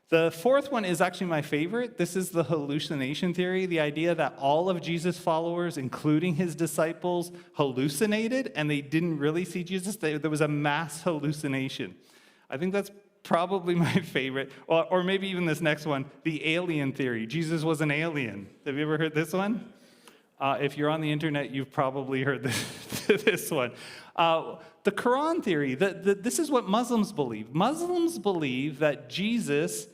The fourth one is actually my favorite. This is the hallucination theory, the idea that all of Jesus' followers, including his disciples, hallucinated and they didn't really see Jesus. There was a mass hallucination. I think that's probably my favorite. Or maybe even this next one, the alien theory. Jesus was an alien. Have you ever heard this one? If you're on the internet, you've probably heard this one. The Quran theory, this is what Muslims believe. Muslims believe that Jesus,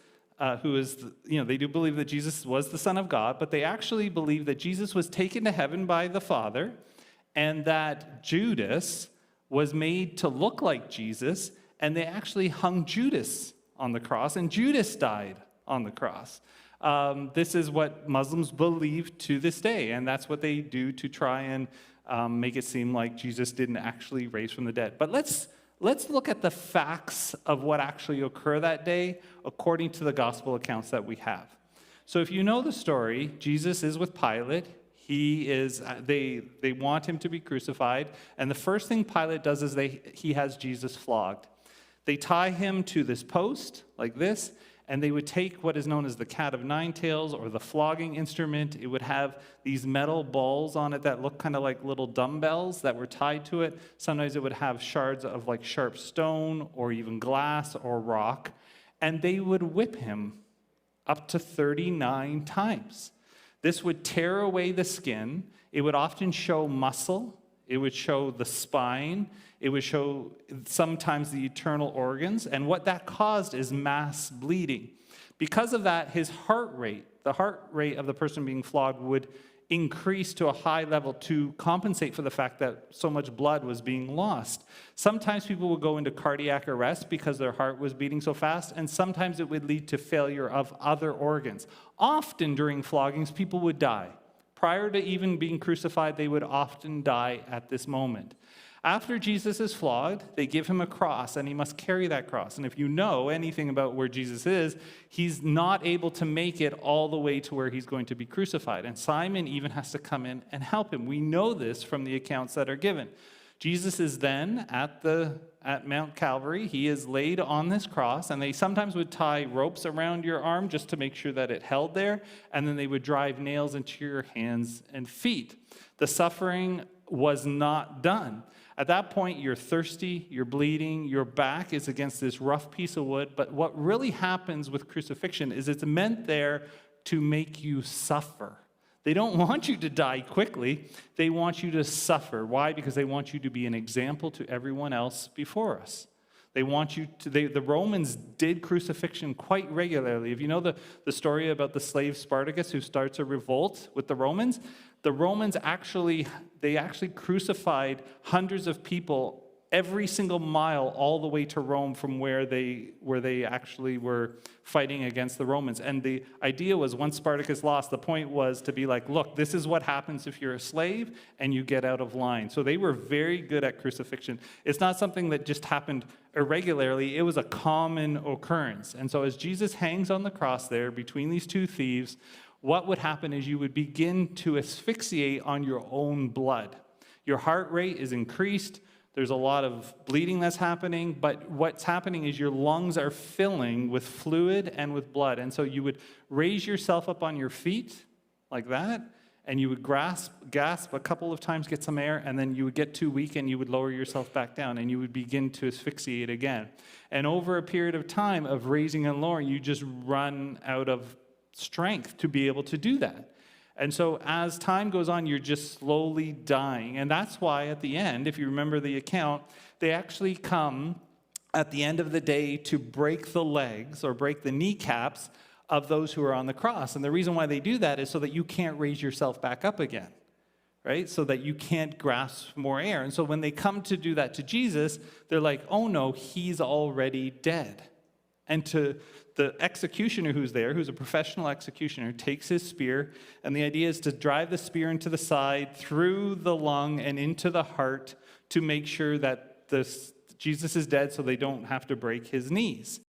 who is, they do believe that Jesus was the Son of God, but they actually believe that Jesus was taken to heaven by the Father, and that Judas was made to look like Jesus, and they actually hung Judas on the cross, and Judas died on the cross. This is what Muslims believe to this day, and that's what they do to try and make it seem like Jesus didn't actually raise from the dead. But let's look at the facts of what actually occurred that day according to the gospel accounts that we have. So if you know the story, Jesus is with Pilate. They want him to be crucified, and the first thing Pilate does is he has Jesus flogged. They tie him to this post like this, and they would take what is known as the cat of nine tails, or the flogging instrument. It would have these metal balls on it that look kind of like little dumbbells that were tied to it. Sometimes it would have shards of like sharp stone or even glass or rock. And they would whip him up to 39 times. This would tear away the skin. It would often show muscle. It would show the spine. It would show sometimes the internal organs. And what that caused is mass bleeding. Because of that, his heart rate, the heart rate of the person being flogged, would increase to a high level to compensate for the fact that so much blood was being lost. Sometimes people would go into cardiac arrest because their heart was beating so fast, and sometimes it would lead to failure of other organs. Often during floggings, people would die. Prior to even being crucified, they would often die at this moment. After Jesus is flogged, they give him a cross, and he must carry that cross. And if you know anything about where Jesus is, he's not able to make it all the way to where he's going to be crucified. And Simon even has to come in and help him. We know this from the accounts that are given. Jesus is then at Mount Calvary. He is laid on this cross, and they sometimes would tie ropes around your arm just to make sure that it held there, and then they would drive nails into your hands and feet. The suffering was not done. At that point, you're thirsty, you're bleeding, your back is against this rough piece of wood, but what really happens with crucifixion is it's meant there to make you suffer. They don't want you to die quickly. They want you to suffer. Why? Because they want you to be an example to everyone else before us. They want you to, the Romans did crucifixion quite regularly. If you know the story about the slave Spartacus who starts a revolt with the Romans actually crucified hundreds of people every single mile all the way to Rome from where they actually were fighting against the Romans. And the idea was once Spartacus lost, the point was to be like, look, this is what happens if you're a slave and you get out of line. So they were very good at crucifixion. It's not something that just happened irregularly. It was a common occurrence. And so as Jesus hangs on the cross there between these two thieves, what would happen is you would begin to asphyxiate on your own blood. Your heart rate is increased. There's a lot of bleeding that's happening, but what's happening is your lungs are filling with fluid and with blood. And so you would raise yourself up on your feet like that, and you would gasp a couple of times, get some air, and then you would get too weak and you would lower yourself back down and you would begin to asphyxiate again. And over a period of time of raising and lowering, you just run out of strength to be able to do that. And so as time goes on, you're just slowly dying. And that's why at the end, if you remember the account, they actually come at the end of the day to break the legs or break the kneecaps of those who are on the cross. And the reason why they do that is so that you can't raise yourself back up again, right? So that you can't grasp more air. And so when they come to do that to Jesus, they're like, oh no, he's already dead. And to the executioner who's there, who's a professional executioner, takes his spear, and the idea is to drive the spear into the side, through the lung, and into the heart to make sure that Jesus is dead so they don't have to break his knees.